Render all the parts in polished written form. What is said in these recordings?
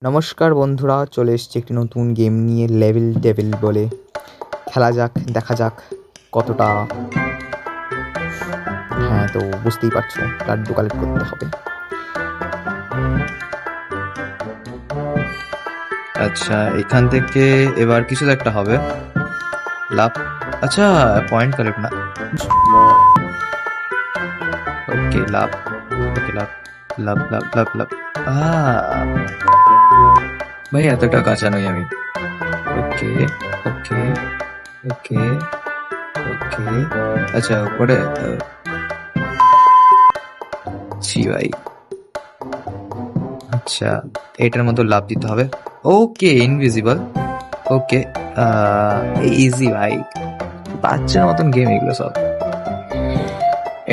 নমস্কার বন্ধুরা, চলে এসেছি একটি নতুন গেম নিয়ে, লেভেল ডেভিল বলে। খেলা যাক, দেখা যাক কতটা। হ্যাঁ, তো বুঝতেই পারছো, লাড্ডু কালেক্ট করতে হবে। আচ্ছা, এখান থেকে এবার কিছু তো একটা হবে। লাভ। আচ্ছা, পয়েন্ট কালেক্ট না। ওকে, লাভ। ওকে, লাভ লাভ লাভ লাভ লাভ। ভাই, এতটা কাঁচা নই আমি। ওকে ওকে ওকে ওকে। আচ্ছা, উপরে ছি ভাই। আচ্ছা, এটার মতো লাভ দিতে হবে। ওকে, ইনভিজিবল। ওকে, ইজি ভাই। বাচ্চার মতন গেম এগুলো সব।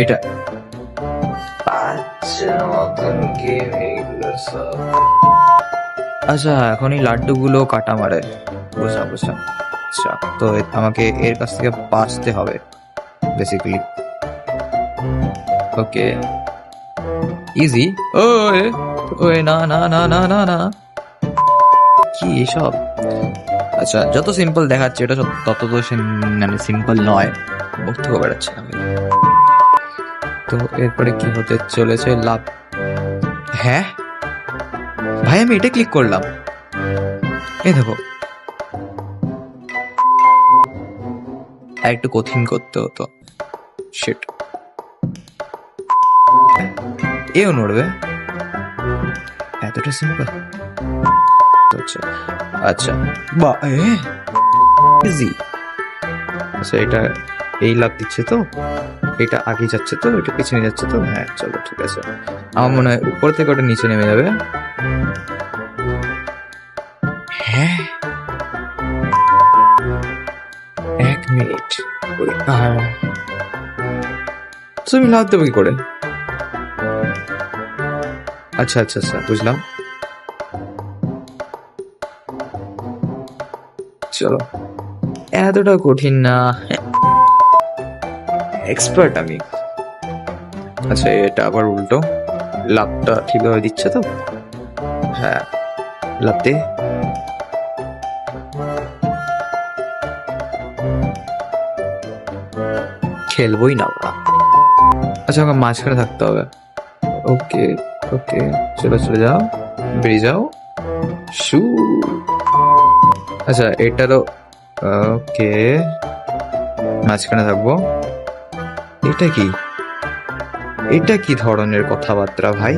এটা বাচ্চার মতন গেম এগুলো সব। আচ্ছা, এখন এই লাড্ডুগুলো কাটা মারে। বুঝলাম বুঝলাম। আচ্ছা, তো আমাকে এর কাছ থেকে বাঁচতে হবে বেসিক্যালি। ওকে, ইজি। ওয়ে ওয়ে, না না না না না না, কি এসব? আচ্ছা, যত সিম্পল দেখাচ্ছে এটা তত তো মানে সিম্পল নয়। মুখ থেকে বেড়াচ্ছে আমি। তো এরপরে কি হতে চলেছে? লাভ। হ্যাঁ ভাই, আমি এটা ক্লিক করলাম। এই দেখো, একটু কঠিন করতে হতো। শিট। এও নড়বে? এতটা সিম্পল? আচ্ছা আচ্ছা, বা ইজি। আচ্ছা, এটা এই লাভ দিচ্ছে তো, এটা আগে যাচ্ছে তো, এটা পিছনে যাচ্ছে তো। হ্যাঁ, চলো ঠিক আছে। আমার মনে হয় উপর থেকে ওটা নিচে নেমে যাবে। হ্যাঁ, 1 মিনিট। তুমি লাভ দেবো কি করে? আচ্ছা আচ্ছা আচ্ছা, বুঝলাম। চলো, এতটা কঠিন না, এক্সপার্ট আমি। আচ্ছা, এটা আবার উল্টো। লাভটা ঠিকভাবে দিচ্ছে তো? হ্যাঁ, লাভ দে। খেলবোই না ওরা। আচ্ছা, আমাকে মাঝখানে থাকতে হবে। ওকে ওকে, চলে চলে যাও, বেরিয়ে যাও। শু। আচ্ছা, এটারও ওকে, মাঝখানে থাকবো। এটা কি, এটা কি ধরনের কথাবার্তা ভাই?